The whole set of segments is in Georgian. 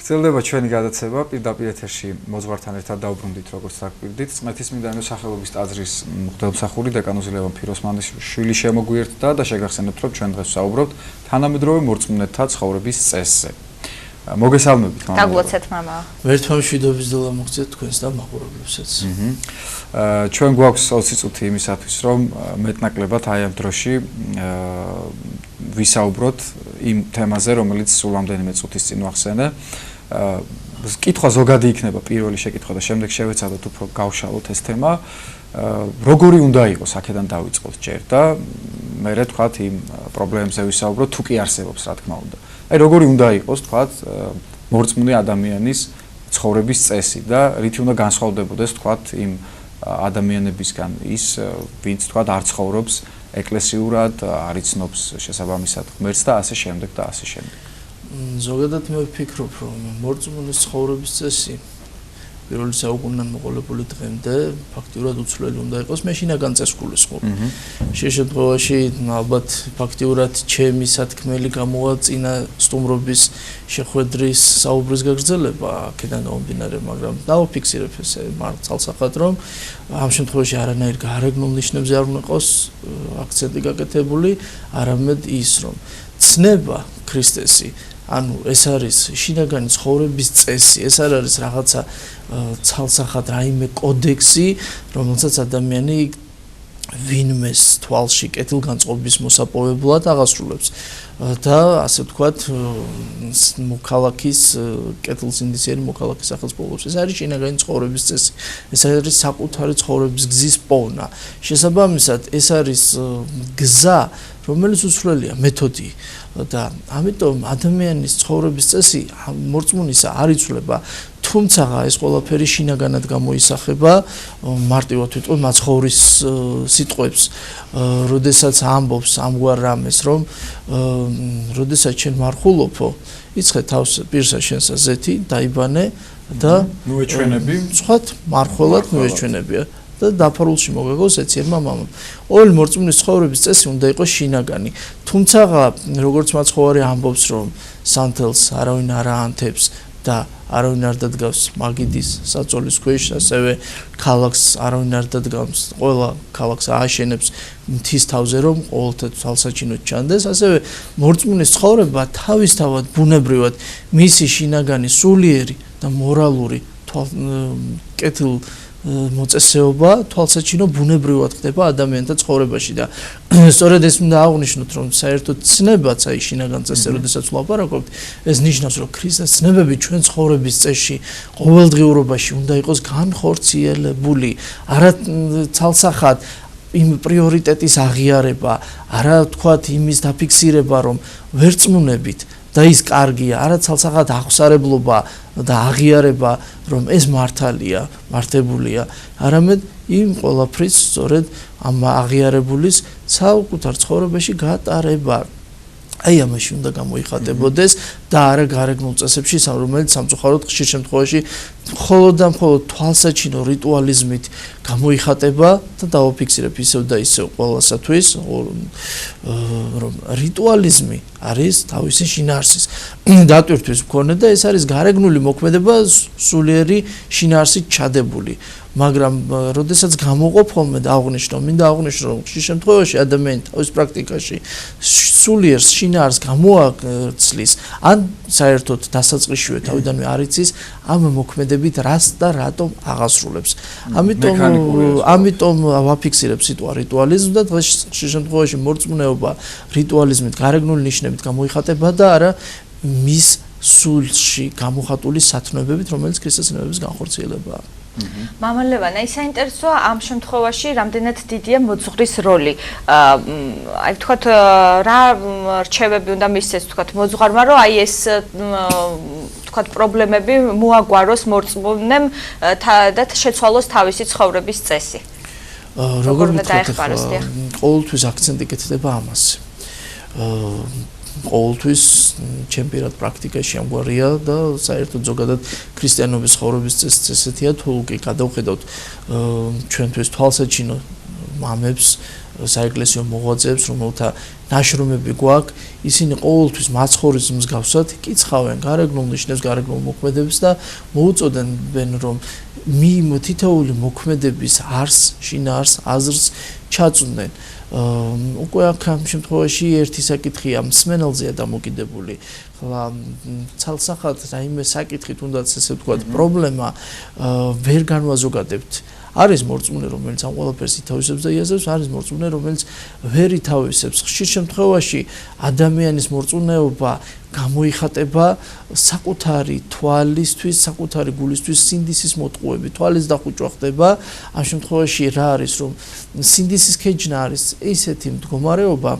გრძელდება ჩვენი გადაცემა პირდაპირ ეთერში მოძღვართან ერთად დავბრუნდით როგორც დაგვირდით. წმეთის მინდანოს სახელობის ტაძრის მღვდელმსახური დეკანოზი ლევან ფიროსმანიშვილი შემოგვიერთდა და შეგახსენებთ, რომ ჩვენ დღეს ვსაუბრობთ თანამედროვე მორწმუნეთა ცხოვრების წესზე. მოგესალმებით, მამა. დაგლოცეთ, მამა. ვერთმა მშვიდობის დილა მოგცეთ თქვენს და მაყურებლებსაც. ჩვენ გვაქვს 20 წუთი იმისათვის, რომ მეტნაკლებად აი ამ დროში ვისაუბროთ იმ თემაზე, რომელიც სულ ამდენიმე წუთის წინ ვახსენე. კითხვა ზოგადი იქნება პირველი შეკითხვა და შემდეგ შევეცადოთ უფრო გავშალოთ ეს თემა. როგორი უნდა იყოს აქედან დავიწყოთ ჯერ და მერე თქვათ იმ პრობლემებზე ვისაუბროთ, თუ კი არსებობს, რა თქმა უნდა. აი როგორი უნდა იყოს თქვათ მორწმუნე ადამიანის ცხოვრების წესი და რითი უნდა განსხვავდებოდეს თქვათ იმ ადამიანებისგან ის ვინც თქვათ არ ცხოვრობს ეკლესიურად, არ იცნობს შესაბამისად ღმერთს და ასე შემდეგ და ასე შემდეგ. ზოგადად მე ვფიქრობ, რომ მორწმუნის ცხოვრების წესი პირველი საუკუნიდან მოყოლებული დღემდე ფაქტიურად უცვლელი უნდა იყოს, მე შინაგან წესს გულისხმობ. შენ შემთხვევაში ალბათ ფაქტიურად ჩემი სათქმელი გამოაწინა სტუმრობის შეხვედრის საუბრის გაგრძელება აქედან გამომდინარე, მაგრამ დავაფიქსირებ ესე მართალსახად, რომ ამ შემთხვევაში არანაირ გარეგნულ ნიშნებზე არ უნდა იყოს აქცენტი გაკეთებული, არამედ ის, რომ ცნება ქრისტესი ანუ ეს არის შინაგანი ცხოვრების წესი, ეს არ არის რაღაცა ცალსახად რაიმე კოდექსი, რომელსაც ადამიანი ვინმეს თვალში კეთილგანწყობის მოსაპოვებლად აღასრულებს და ასე ვთქვათ მოქალაქის კეთილსინდისიერი მოქალაქის სახელს პოულობს. ეს არის შინაგანი ცხოვრების წესი, ეს არის საკუთარი ცხოვრების გზის პოვნა. შესაბამისად, ეს არის გზა, რომელიც უცვლელია, მეთოდი და ამიტომ ადამიანის ცხოვრების წესი მორწმუნისა არ იცვლება, თუმცა ეს ყველაფერი შინაგანად გამოისახება მარტივად ვიტყვი მაცხოვრის სიტყვებს, როდესაც ამბობს ამგვარ რამეს, რომ როდესაც შენ მარხულობო, იცხე თავს პირსა შენსა ზეთი, დაიბანე და ნუეჩვენები, სხვათ მარხველად ნუეჩვენებია. და დაფარულში მოგაგოს ეციერმა მამამ. ყოველი მორწმუნის ცხოვრების წესი უნდა იყოს შინაგანი. თუმცა როგორც მაცხოვარი ამბობს, რომ სანთელს არავინ არ აანთებს და არავინ არ დადგავს მაგიდის საწოლის ქვეშ, ასევე ქალაქს არავინ არ დადგავს, ყველა ქალაქს ააშენებს მთის თავზე, რომ ყოველთვის თვალსაჩინოდ ჩანდეს, ასევე მორწმუნის ცხოვრება თავისთავად ბუნებრივად მისი შინაგანი სულიერი და მორალური კეთილ მოწესეობა თვალსაჩინო ბუნებრივად ხდება ადამიანთა ცხოვრებაში და სწორედ ეს უნდა აღვნიშნოთ, რომ საერთოდ ცნებაც აი შინაგან წესზე, როდესაც ვლაპარაკობთ, ეს ნიშნავს, რომ ქრისტეს ცნებები ჩვენ ცხოვრების წესში, ყოველდღიურობაში უნდა იყოს განხორციელებული, არა ცალსახად იმ პრიორიტეტის აღიარება, არა თქვათ იმის დაფიქსირება, რომ ვერწმუნებით და ის კარგია, არა ცალსახად აღსარებლობა და აღიარება, რომ ეს მართალია, მართებულია, არამედ იმ ყველაფრის სწორედ ამ აღიარებულის საკუთარ ცხოვრებაში გატარება. აი ამაში უნდა გამოიხატებოდეს და არა გარეგნულ წესებში, რომელიც სამწუხაროდ ხშირ შემთხვევაში მხოლოდ და მხოლოდ თვალსაჩინო რიტუალიზმით გამოიხატება და დავაფიქსირებ ისევ და ისევ ყველასათვის, რომ რიტუალიზმი არის თავისი შინაარსის დატვირთვის მქონე და ეს არის გარეგნული მოქმედება სულიერი შინაარსით ჩადებული. მაგრამ როდესაც გამოყოფ ხოლმე და აღვნიშნო, მინდა აღვნიშნო, რომ ხშირ შემთხვევაში ადამიანი თავის პრაქტიკაში სულიერ შინაარსს გამოაცლის, ან საერთოდ დასაწყისშივე თავიდანვე არ იცის ამ მოქმედებით რას და რატომ აღასრულებს. ამიტომ ვაფიქსირებ სიტყვა რიტუალიზმი და დღეს ხშირ შემთხვევაში მორწმუნეობა რიტუალიზმით, გარეგნული ნიშნებით გამოიხატება და არა მის სულში გამოხატული სათნოებებით, რომელიც ქრისტეს ცნებების განხორციელებაა. მამა ლევან, აი საინტერესოა ამ შემთხვევაში რამდენად დიდია მოძღვრის როლი. აი ვთქვათ, რა რჩევები უნდა მისცეს ვთქვათ მოძღვარმა, რომ აი ეს ვთქვათ პრობლემები მოაგვაროს მორწმუნემ და შეცვალოს თავისი ცხოვრების წესი. როგორ დაეხმაროს? ყოველთვის აქცენტი კეთდება ამაზე. ყოველთვის ჩემპირად პრაქტიკაში ამგვარია და საერთოდ ზოგადად ქრისტიანობის ცხოვრების წესი ესეთია, თუ კი გადავხედავთ ჩვენთვის თვალსაჩინო მამებს, საეკლესიო მოღვაწეებს, რომელთა ნაშრომები გვაქვს, ისინი ყოველთვის მაცხოვრის მსგავსად კიცხავენ გარეგნულ ნიშნებს, გარეგნულ მოქმედებს და მოუწოდებენ, რომ თითოეული მოქმედების არსს, შინაარსს, აზრს ჩაწვდნენ. უკვე აქ ამ შემთხვევაში ერთი საკითხია მსმენელზეა დამოკიდებული. ხლა ცალსახად რაიმე საკითხით თუნდაც ესე ვთქვათ, პრობლემა ვერ განვაზოგადებთ. არის მორწმუნე, რომელიც ამ ყველაფერს ითავისებს და იაზრებს, არის მორწმუნე, რომელიც ვერ ითავისებს. ხშირ შემთხვევაში ადამიანის მორწმუნეობა გამოიხატება საკუთარი თვალისთვის, საკუთარი გულისთვის სინდისის მოტყუები, თვალის დახუჭვა ხდება. ამ შემთხვევაში რა არის, რომ სინდისის ქეჯნა არის ისეთი მდგომარეობა,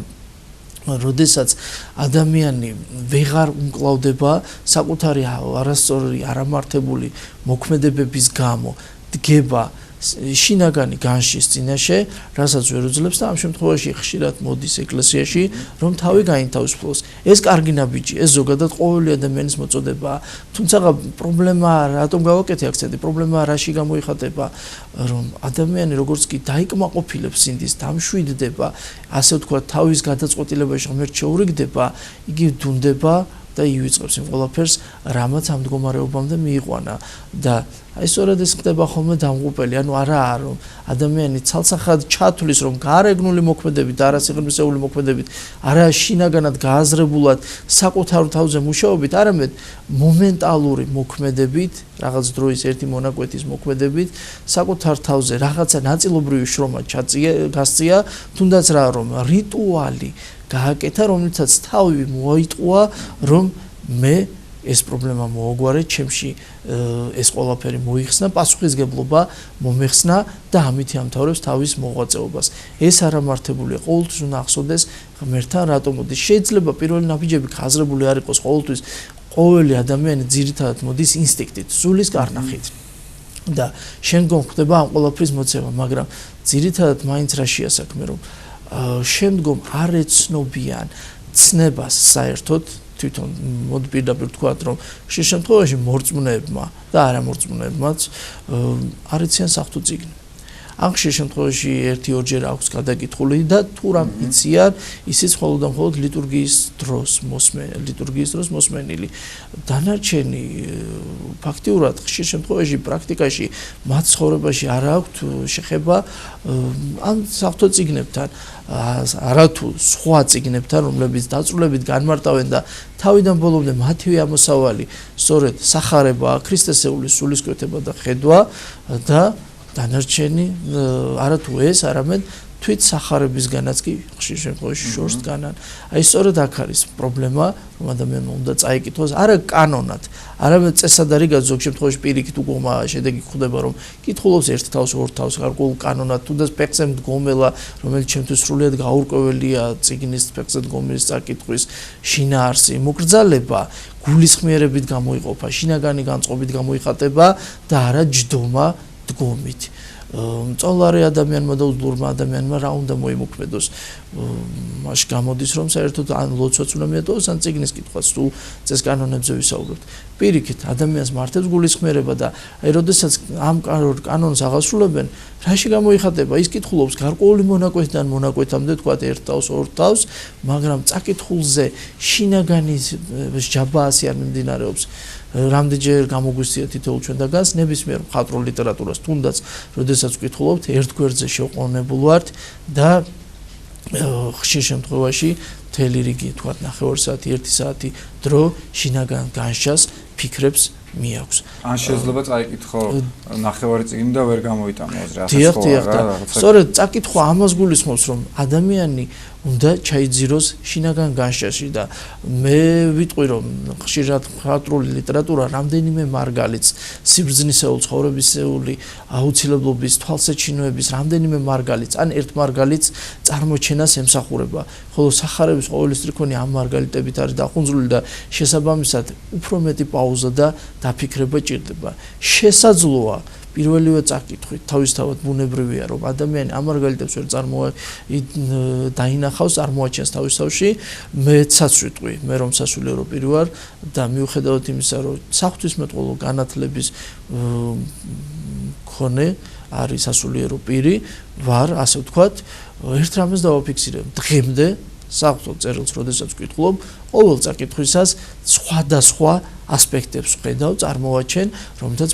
როდესაც ადამიანი ვეღარ უმკლავდება საკუთარი არასწორი, არამართებული მოქმედებების გამო, დგება შინაგანი განშის წინაშე, რასაც ვერ უძლებს და ამ შემთხვევაში ხშირად მოდის ეკლესიაში, რომ თავი გაინთავისუფლოს. ეს კარგი ნაბიჯი, ეს ზოგადად ყოველი ადამიანის მოწოდებაა. თუმცა პრობლემა რატომ გავაკეთე აქცენტი? პრობლემა რაში გამოიხატება, რომ ადამიანი როგორც კი დაიკმაყოფილებს სინდისს, დამშვიდდება, ასე ვთქვათ, თავის გადაწყვეტილებაში ღმერთს შეურიგდება, იგი დუნდება და ივიწყებს იმ ყველაფერს, რამაც ამ მდგომარეობამდე მიიყვანა და აი სწორედ ეს ხდება ხოლმე დამღუპელი, ანუ არაა რომ ადამიანი ცალსახად ჩათვლის, რომ გარეგნული მოქმედებით, არასიღრმისეული მოქმედებით, არა შინაგანად გააზრებულად საკუთარ თავზე მუშაობით, არამედ მომენტალური მოქმედებით, რაღაც დროის ერთი მონაკვეთის მოქმედებით, საკუთარ თავზე რაღაცა ნაწილობრივი შრომა გასწია, თუნდაც რა რომ რიტუალი გააკეთა, რომელიცაც თავი მოიტყუა, რომ მე ეს პრობლემა მოაგვარე, ჩემში ეს ყველაფერი მოიხსნა, პასუხისგებლობა მომეხსნა და ამით ამთავრებს თავის მოღვაწეობას. ეს არამართებულია, ყოველთვის უნდა ახსოვდეს ღმერთთან რატომ მოდის. შეიძლება პირველი ნაბიჯები ხაზრებული არ იყოს ყოველთვის, ყოველი ადამიანი ძირითადად მოდის ინსტინქტით, სულის კარნახით. და შემდგომ ხდება ამ ყველაფრის მოცემა, მაგრამ ძირითადად მაინც რაშია საქმე, რომ შემდგომ არ ეცნობიან ცნებას საერთოდ თვითონ მოდი პირდაპირ ვთქვათ, რომ ხშირ შემთხვევაში მორწმუნეებმა და არამორწმუნეებმაც არ იციან საღვთო წიგნი. ამ ხშირ შემთხვევაში 1-2ჯერ აქვს გადაკითხული და თუ რამ იციან, ისიც მხოლოდ და მხოლოდ ლიტურგიის დროს მოსმენილი. დანარჩენი ფაქტიურად ხშირ შემთხვევაში პრაქტიკაში მათ ცხოვრებაში არ აქვთ შეხება ამ საღვთო წიგნებთან, არათუ სხვა წიგნებთან, რომლებიც დაწვრილებით განმარტავენ და თავიდან ბოლომდე მათივე ამოსავალი სწორედ სახარება, ქრისტესეულის სულისკვეთება და ხედვა და დანარჩენი არათუ ეს, არამედ თვით სახარებისგანაც კი ხშირ შემთხვევაში შორს დგანან. აი სწორედ აქ არის პრობლემა, რომ ადამიანმა უნდა წაიკითხოს არა კანონად, არამედ წესადარიგად ზოგ შემთხვევაში პირიქით უგომა შედეგი გვხვდება, რომ კითხულობს ერთ თავს, ორ თავს გარკვეულ კანონად, თუნდაც ფეხზე მდგომელა, რომელიც ჩემთვის სრულიად გაურკვეველია წიგნის ფეხზე მდგომელის წაკითხვის შინაარსი, მოკრძალება გულისხმიერებით გამოიყოფა, შინაგანი განწყობით გამოიხატება და არა ჯდომა დგომით. მწოლარი ადამიანმა და უძლურმა ადამიანმა რა უნდა მოიმოქმედოს. მაშ გამოდის რომ საერთოდ ან ლოცვაც უნდა მიატოვოს, ან წიგნის კითხვაც თუ წესკანონებზე ვისაუბრებთ. პირიქით ადამიანს მართებს გულისხმიერება და აი როდესაც ამ კანონს აღასრულებენ, რაში გამოიხატება? ის კითხულობს გარკვეული მონაკვეთიდან მონაკვეთამდე, თქვათ ერთ თავს, ორ თავს, მაგრამ წაკითხულზე შინაგანი ჯაბაასი არ მიმდინარეობს. რამდენჯერ გამოგვისწია თითოეულ ჩვენთაგანს ნებისმიერ მხატვრულ ლიტერატურას, თუნდაც როდესაც ვკითხულობთ, ერთ გვერდზე შეყვანებულ ვართ და ხშირ შემთხვევაში მთელი რიგი, თქვათ 9 საათი, 1 საათი დრო შინაგან განშას ფიქრებს მიაქვს. ან შეიძლება წაიკითხო 9 წიგნი და ვერ გამოიტანო აზრი, ასე დიახ, ხო დიახ, არა? სწორედ წაკითხვა ამას გულისხმობს, რომ ადამიანი უნდა ჩაიძიროს შინაგან განშაში და მე ვიტყვი, რომ ხშირად მხატვრული ლიტერატურა რამდენიმე მარგალიტს, სიბრძნისეულ ცხოვრებისეული აუცილებლობის, თვალსაჩინოების რამდენიმე მარგალიტს, ან ერთ მარგალიტს წარმოჩენას ემსახურება. ხოლო სახარების ყოველი სტრიქონი ამ მარგალიტებით არის დახუნძრული და შესაბამისად უფრო მეტი პაუზა და დაფიქრება ჭირდება. შესაძლოა პირველივე წაკითხვით თავისთავად ბუნებრივია, რომ ადამიანი ამ მარგალიტებს ვერ დაინახავს, წარმოაჩენს თავის თავში. მეცაც ვიტყვი, მე რომ სასულიერო პირი ვარ და მიუხედავად იმისა, რომ საღვთისმეტყველო განათლების მქონე, არის სასულიერო პირი, ვარ, ასე ვთქვათ, ერთ რამეს დავაფიქსირებ. დღემდე საღვთო წერილს, როდესაც ვკითხულობ, ყოველ წაკითხვისას სხვადასხვა ასპექტებს ვხედავ, წარმოვაჩენ, რომელზეც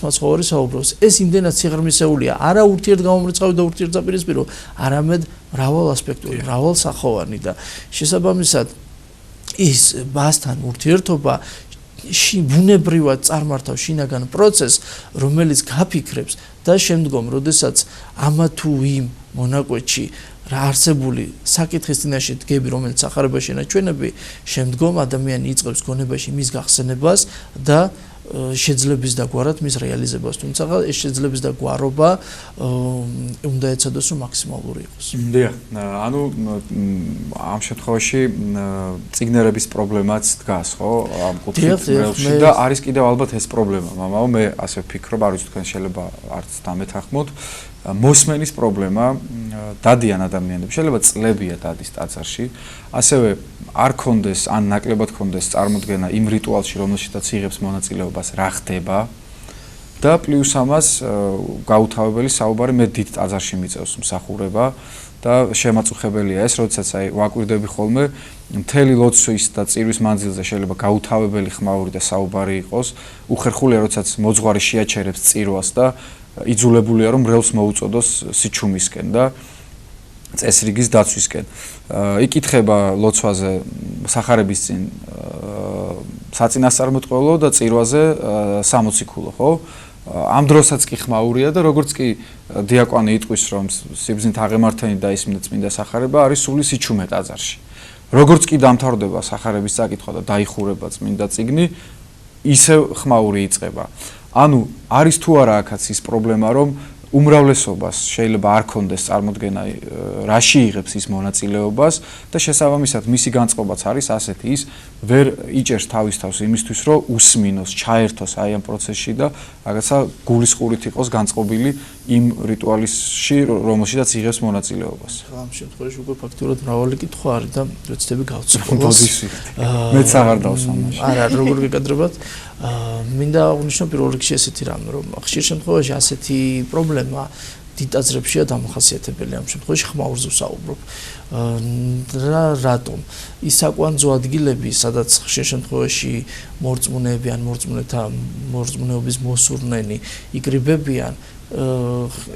მაცხოვარი საუბრობს. ეს იმდენად სიღრმისეულია, არა ურთიერთგამომრიცხავი და ურთიერთდაპირისპირო, არამედ მრავალასპექტური, მრავალსახოვანი და შესაბამისად ის ბასთან ურთიერთობა ბუნებრივად წარმართავს შინაგან პროცესს, რომელიც გაფიქრებს და შემდგომ, როდესაც ამა თუ იმ მონაკვეთში რა არსებული საკითხის წინაშე დგები, რომელიც სახარებაში ნაჩვენები, შემდგომ ადამიანი იწყებს გონებაში მის გახსენებას და შეძლების და გვარად მის რეალიზებას. თუმცა ეს შეძლების და გვარობა უნდა ეცადოს, რომ მაქსიმალური იყოს. დიახ, ანუ ამ შემთხვევაში წიგნერების პრობლემაც დგას, ხო? ამ კუთხით და არის კიდევ ალბათ ეს პრობლემა. მამაო, მე ასე ვფიქრობ, არ ვიცი თქვენ შეიძლება არც დამეთანხმოთ. მოსმენის პრობლემა დადიან ადამიანები, შეიძლება წლებია დადის ტაძარში, ასევე არ კონდეს ან ნაკლებად კონდეს წარმოდგენა იმ რიტუალში, რომელშიც იღებს მონაწილეობას, რა ხდება და პლუს ამას გაუთავებელი საუბარი მე დიდ ტაძარში მიწევს მსახურება და შემაწუხებელია ეს, როდესაც აი ვაკვირდები ხოლმე მთელი ლოცვის და წირვის მანძილზე შეიძლება გაუთავებელი ხმაური და საუბარი იყოს, უხერხულია, როდესაც მოძღვარი შეაჩერებს წირვას და იძულებულია რომ მრევლს მოუწოდოს სიჩუმისკენ და წესრიგის დაცვისკენ. იკითხება ლოცვაზე სახარების წინ საწინასწარმეტყველო და წირვაზე 60 ქულო, ხო? ამ დროსაც კი ხმაურია და როგორც კი დიაკვანი იტყვის რომ სიბრძნით აღემართენი და ისმინა წმინდა სახარება არის სული სიჩუმე ტაძარში. როგორც კი დამთავრდება სახარების წაკითხვა და დაიხურება წმინდა წიგნი, ისევ ხმაური იწყება. ანუ არის თუ არა აქაც ის პრობლემა, რომ უმრავლესობას შეიძლება არ კონდეს წარმოდგენა რაში იღებს ის მონაწილეობას და შესაბამისად მისი განწყობაც არის ასეთი, ის ვერ იჭერს თავის თავს იმისთვის, რომ უსმინოს, ჩაერთოს აი ამ პროცესში და რაღაცა გულისყურით იყოს განწყობილი იმ რიტუალში, რომელშიც იღებს მონაწილეობას. ამ შემთხვევაში უკვე ფაქტურად მრავალი კითხვა არის და ვეცდები გავწევ. მეც აღარ დავსვამაში. არა, როგორ გეკადრებათ? მინდა აღვნიშნო პირველ რიგში ესეთი რამ, რომ ხშირ შემთხვევაში ასეთი პრობლემა დიდ ტაძრებშია დამახასიათებელი. ამ შემთხვევაში ხმაურზე ვსაუბრობ. რატომ? ის საკვანძო ადგილები, სადაც ხშირ შემთხვევაში მორწმუნეები ან მორწმუნეობის მოსურნენი იკრიბებიან,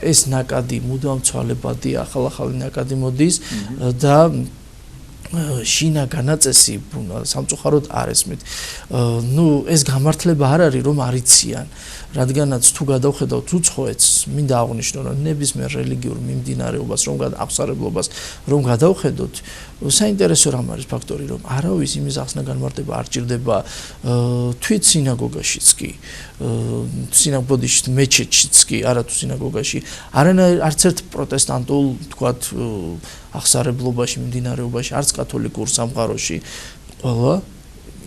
ეს ნაკადი მუდამ ცვალებადია, ახალ-ახალი ნაკადი მოდის და შინა განაწესი სამწუხაროდ არ ესმით. ეს გამართლება არ არის რომ არიციან, რადგანაც თუ გადავხედავთ უცხოეთს, მინდა აღვნიშნო რომ ნებისმიერ რელიგიურ მიმდინარეობას, აღსარებლობას რომ გადავხედოთ, საინტერესო რამ არის ფაქტორი, რომ არავის იმის ახსნა განმარტება არ ჭირდება თვით სინაგოგაშიც კი, სინაგოგაშიც, მეჩეთშიც კი, არა თუ სინაგოგაში, არც ერთ პროტესტანტულ, თქვათ, აღსარებლობაში, მიმდინარეობაში, არც კათოლიკურ სამყაროში ყველა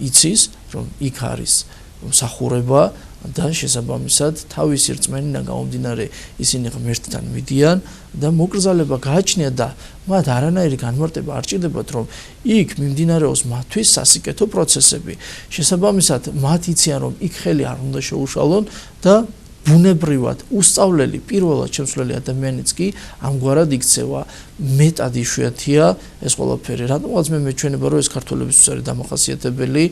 იცის, რომ იქ არის მსახურება და შესაბამისად თავისი რწმენიდან გამომდინარე ისინი ღმერთთან მიდიან და მოკრძალება გააჩნია და მათ არანაირი განმარტება არ ჭირდებათ, რომ იქ მიმდინარეობს მათთვის სასიკეთო პროცესები. შესაბამისად მათ იციან, რომ იქ ხელი არ უნდა შეუშალონ და ბუნებრივად უსწავლელი პირველად შემსვლელი ადამიანიც კი ამგვარად იქცევა. მეტად იშვიათია ეს ყველაფერი. რატომღაც მე მეჩვენება, რომ ეს ქართველებისთვის არის დამახასიათებელი,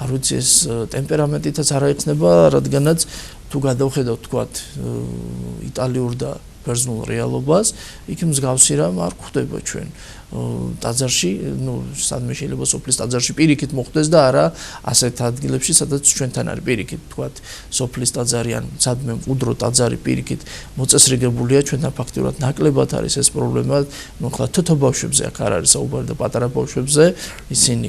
არ ვიცი ეს ტემპერამენტითაც არ აიხსნება, რადგანაც თუ გადავხედავთ თქვათ იტალიურ და ბერძნულ რეალობას, იქ მსგავსი რამ არ გვხვდება ჩვენ ტაძარში, სადმე შეიძლება სოფლის ტაძარში პირიქით მოხდეს და არა ასეთ ადგილებში, სადაც ჩვენთან არის პირიქით, თქვათ, სოფლის ტაძარი ან სადმე მყუდრო ტაძარი პირიქით მოწესრიგებულია, ჩვენთან ფაქტურად ნაკლებად არის ეს პრობლემა, ხლა თოთო ბავშვებზე აქ არ არის საუბარი და პატარა ბავშვებზე, ისინი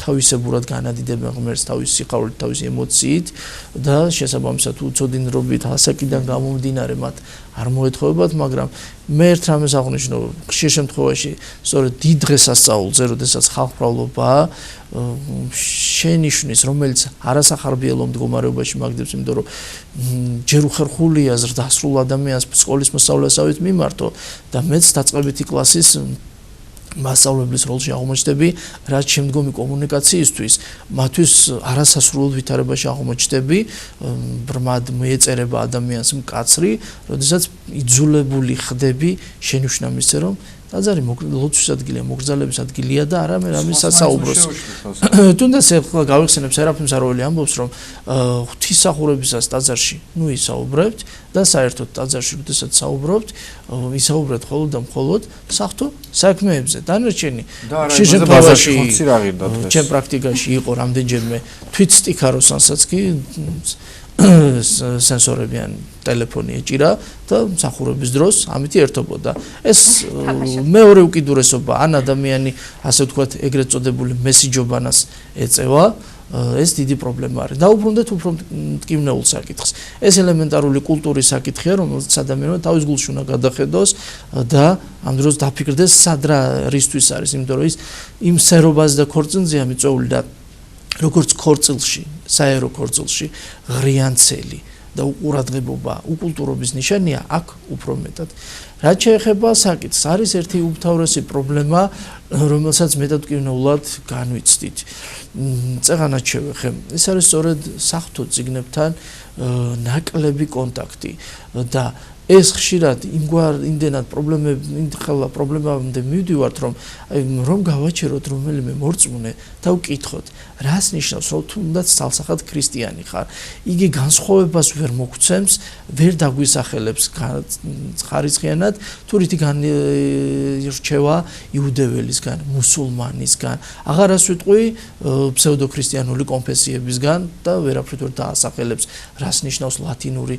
თავისებურად განადიდებენ ღმერთს თავისი სიხარულით, თავისი ემოციით და შესაბამისად უწოდინრობით ასაკიდან გამომდინარე მათ არ მოეთხოვებათ, მაგრამ მე ერთ რამეს აღვნიშნო, ხშირ შემთხვევაში სწორედ დიდ დღესასწაულზე, როდესაც ხალხმრავლობაა, შენიშნის, რომელიც არასახარბიელო მდგომარეობაში მაგდებს, იმიტომ რომ ჯერ უხერხულია ზრდასრულ ადამიანს სკოლის მოსწავლესავით მიმართო და მეც დაწყებითი კლასის მასწავლებლის როლში აღმოჩნდები, რაც შემდგომი კომუნიკაციისთვის მათთვის არასასრულად ვითარებაში აღმოჩნდები, ბრმად მიეწერება ადამიანს მკაცრი, როდესაც იძულებული ხდები შენიშვნა მისცე, რომ ტაძარი ლოცვის ადგილია, მოგრძალების ადგილია და არა მე რამე სასაუბროს. თუნდაც ახლა გავიხსენებ სერაფიმ ზაროველი ამბობს, რომ ღვთისმსახურებისას ტაძარში ისაუბრებთ და საერთოდ ტაძარში როდესაც საუბრობთ, ისაუბრებთ მხოლოდ და მხოლოდ საღვთო საქმეებზე. დანარჩენი ბაზარში ხონცი რა ღირდა დღეს. ჩემ პრაქტიკაში იყო რამდენჯერმე თვით სტიქაროსანსაც კი სენსორებიან ტელეფონი ეჭირა და მსახურების დროს ამითი ერთობოდა. ეს მეორე უკიდურესობა ან ადამიანი ასე ვთქვათ ეგრეთ წოდებული მესიჯობანას ეწევა, ეს დიდი პრობლემა არის. დაუბრუნდეთ უფრო მტკივნეულ საკითხს. ეს ელემენტარული კულტურის საკითხია, რომელიც ადამიანმა თავის გულში უნდა გადახედოს და ამ დროს დაფიქრდეს სად რა რისთვის არის, იმიტომ რომ ის იმ სერობაზე და ქორწილზეა მიწვეული და როგორც ქორწილში, საერო ქორწილში ღრიანცელი და უყურადღებობა უკულტურობის ნიშანია, აქ უფრო მეტად. რაც შეეხება საკითხს, არის ერთი უმთავრესი პრობლემა, რომელსაც მეტად მტკივნეულად განვიცდით. წეღანად შევეხე. ეს არის სწორედ საღვთო წიგნებთან ნაკლები კონტაქტი და ეს ხშირად იმდენად პრობლემამდე მივდივართ, რომ გავაჩეროთ რომელიმე მორწმუნე და ვკითხოთ, რას ნიშნავს, რომ თუნდაც ძალსახად ქრისტიანი ხარ. იგი განსხვავებას ვერ მოგცემს, ვერ დაგვისახელებს ხარისხიანად, თუ რითი განირჩევა იუდეველისგან, მუსულმანისგან, აღარას ვიტყვი ფსევდოქრისტიანული კონფესიებისგან და ვერაფრით ვერ დაასახელებს, რას ნიშნავს ლათინური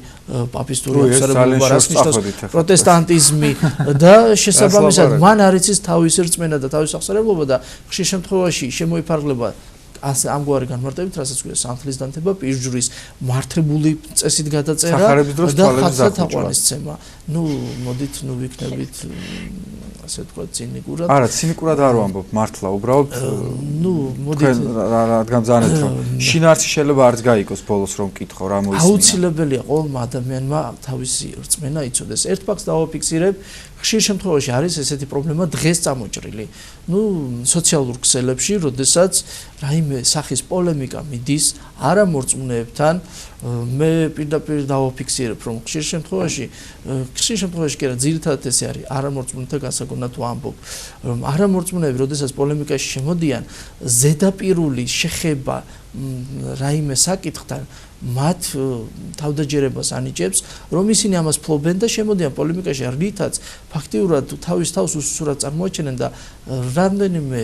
პაპისტური აღსარებულობა, რას ნიშნავს პროტესტანტიზმი და შესაბამისად მან არ იცის თავის რწმენა და თავის აღსარებლობა და ხშირ შემთხვევაში შემოიფარგლება ამგვარი განმარტებით, რასაც ქვია სანთლის დანთება, პირჯვრის მართებული წესით გადაწერა და ხალხთა თაყვანისცემა. მოდით ვიქნებით ასე ვთქვათ ცინიკურად. არა, ცინიკურად არ ვამბობ, მართლა, უბრალოდ მოდით რადგან ბრძანეთ, რომ შინაარსი შეიძლება არც გაიგოს ბოლოს რომ მკითხო, რა მოისმინა. აუცილებელია ყოველმა ადამიანმა თავისი რწმენა იცოდეს. ერთ ფაქტს დავაფიქსირებ, ხშირ შემთხვევაში არის ესეთი პრობლემა დღეს წამოჭრილი. სოციალურ ქსელებში, როდესაც რაიმე სახის პოლემიკა მიდის არამორწმუნეებთან, მე პირდაპირ დავაფიქსირებ, რომ ხშირ შემთხვევაში კი არა, ძირითადად ესე არის არამორწმუნეთა გასაგონად ვამბობ, რომ არამორწმუნეები, როდესაც პოლემიკაში შემოდიან, ზედაპირული შეხება რაიმე საკითხთან მათ თავდაჯერებას ანიჭებს, რომ ისინი ამას ფლობენ და შემოდიან პოლემიკაში, რითაც ფაქტიურად თავის თავს უსურვად წარმოაჩენენ და რამდენიმე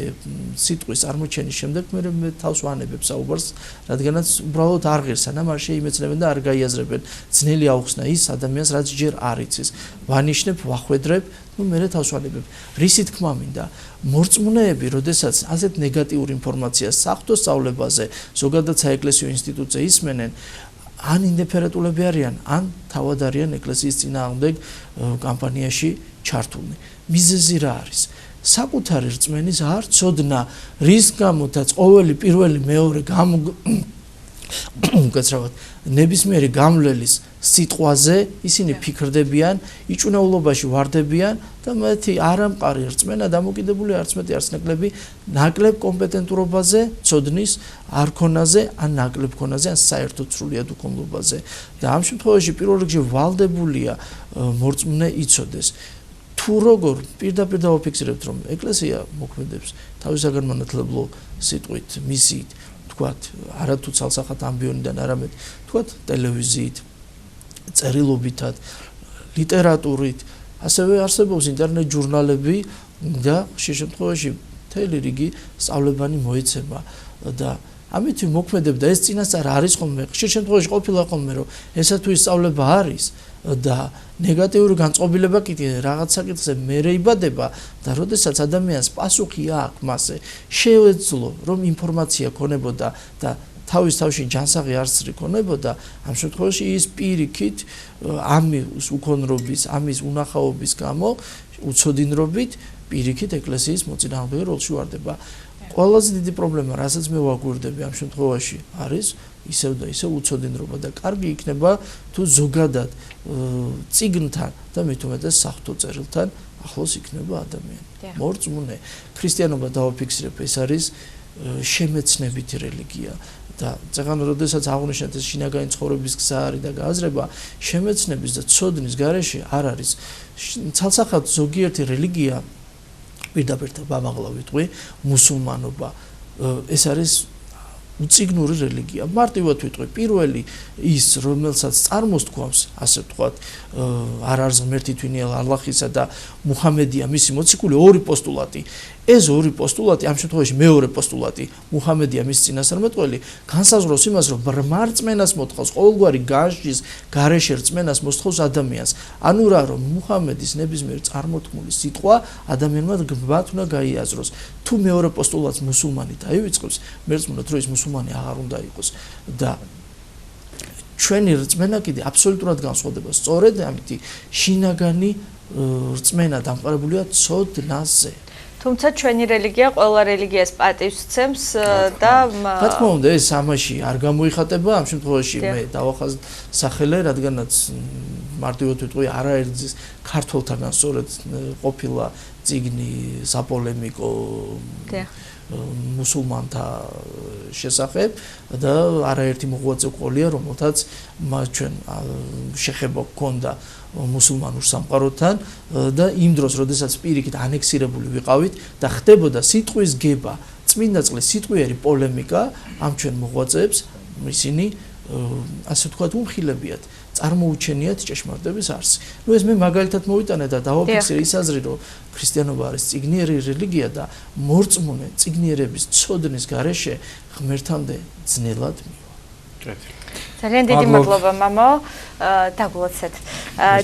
სიტყვის წარმოჩენის შემდეგ მე თავს ვანებებ საუბარს, რადგანაც უბრალოდ არ ღირს, სანამ არ შეიმეცნებენ და არ გაიაზრებენ. ძნელი აუხსნა ის ადამიანს, რაც ჯერ არ იცის. ვანიშნებ, ვახვედრებ, მე თავს ვანებებ. რისი თქმა მინდა? მორწმუნეები, როდესაც ასეთ ნეგატიურ ინფორმაციას საღვთო სწავლებაზე, ზოგადად საეკლესიო ინსტიტუტზე ისმენენ, ან ინდიფერენტულები არიან, ან თავად არიან ეკლესიის წინააღმდეგ კამპანიაში ჩართულნი. მიზეზი რა არის? საკუთარი რწმენის არ ცოდნა, რის გამოდაც პირველი მეორე უკაცრავად ნებისმიერი გამლელის სიტყვაზე ისინი ფიქრდებიან, იჭუნეულობაში ვარდებიან და მათი არამყარი რწმენა დამოკიდებული არც მეტი არც ნაკლები ნაკლებ კომპეტენტურობაზე, ცოდნის არ ქონაზე, ან ნაკლებ ქონაზე, ან საერთოდ სრულიად უქონლობაზე. და ამ შემთხვევაში პირველ რიგში ვალდებულია მორწმუნე იცოდეს. თუ როგორ პირდაპირ დავაფიქსირებთ, რომ ეკლესია მოქმედებს თავის საგანმანათლებლო სიტყვით, მისიით, თქვათ, არა თუ ცალსახად ამბიონიდან, არამედ თქვათ, ტელევიზიით, წერილობითად, ლიტერატურით, ასევე არსებობს ინტერნეტ ჟურნალები და ხშირ შემთხვევაში მთელი რიგი სწავლებანი მოიცემა და ამით მოქმედებ და ეს წინასწარ არის ხოლმე, ხშირ შემთხვევაში ყოფილა ხოლმე, რომ ესა თუ ისწავლება არის და ნეგატიური განწყობილება კი რაღაც საკითხზე მერე იბადება და როდესაც ადამიანს პასუხი აქვს მასზე, შეეძლო რომ ინფორმაცია ქონებოდა და თავის თავში ჯანსაღი არცრი ქონებოდა, ამ შემთხვევაში ის პირიქით ამის უქონრობის, ამის უნახაობის გამო უცოდინრობით პირიქით ეკლესიის მოწინააღმდეგე როლში ვარდება. ყველაზე დიდი პრობლემა, რასაც მე ვაგვირდები ამ შემთხვევაში არის ისევ და ისევ უცოდინრობა და კარგი იქნება თუ ზოგადად წიგნთან და მით უმეტეს საღვთო წერილთან ახლოს იქნება ადამიანი. მორწმუნე ქრისტიანობა დავაფიქსირებ, ეს არის შემეცნებითი რელიგია და წეგან როდესაც აღნიშნეთ ეს შინაგანი ცხოვრების გზა არის და გააზრება შემეცნების და ცოდნის გარეშე არ არის ცალსახად ზოგიერთი რელიგია პირდაპირ ბამაღლა ვიტყვი მუსულმანობა ეს არის უციგნური რელიგია მარტივად ვიტყვი პირველი ის რომელსაც წარმოსთქვამს ასე ვთქვათ არ არის ღმერთი თვინიელ ალლაჰისა და მუჰამედია მისი მოციქული ორი პოსტულატი ეს ორი პოსტულატი ამ შემთხვევაში მეორე პოსტულატი მუჰამედია მის წინასწარმეტყველი განსაზღვრავს იმას რომ ბრმარწმენას მოთხოვს ყოველგვარი განშის გარეშე რწმენას მოსთხოვს ადამიანს ანუ რა რომ მუჰამედის ნებისმიერ წარმოთქმული სიტყვა ადამიანმა გბათ უნდა გაიაზროს თუ მეორე პოსტულატს მუსულმანი დაივიწყებს მერწმუნოთ რომ ის მუსულმანი აღარ უნდა იყოს და ჩვენი რწმენა კიდე აბსოლუტურად განსხვავდება სწორედ ამით შინაგანი რწმენა დამყარებულია ცოდნაზე თუმცა ჩვენი რელიგია ყველა რელიგიას პატივს სცემს და რა თქმა უნდა ეს ამაში არ გამოიხატება ამ შემთხვევაში მე დავახაზახელე რადგანაც მარტივად ვიტყვი არაერთი ქართველთაგან სწორედ ყოფილა წიგნი საპოლემიკო მუსულმანთა შესახებ და არაერთი მოღვაწე ყოლია რომელთაც ჩვენ შეხება გქონდა მუსულმანურ სამყაროთან და იმ დროს როდესაც პირიქით ანექსირებული ვიყავით და ხდებოდა სიტყვის გება წმინდა წყლის სიტყვიერი პოლემიკა ამ ჩვენ მოღვაწეებს ისინი ასე ვთქვათ უმხილებიათ წარმოუჩენიათ ჭეშმარიტების არსი. ნუ ეს მე მაგალითად მოვიტანე და დავაფიქსირე ის აზრი რომ ქრისტიანობა არის წიგნიერი რელიგია და მორწმუნე წიგნიერების ცოდნის გარეშე ღმერთამდე ძნელად მივა. ძალიან დიდი მადლობა მამო დაგულოცეთ.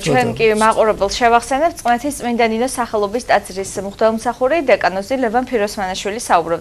ჩვენ კი მაყურებელს შევახსენებთ წყნეთის წმინდა ნინოს სახელობის ტაძრის მღვდელმსახური დეკანოზი ლევან ფიროსმანაშვილი საუბრობდა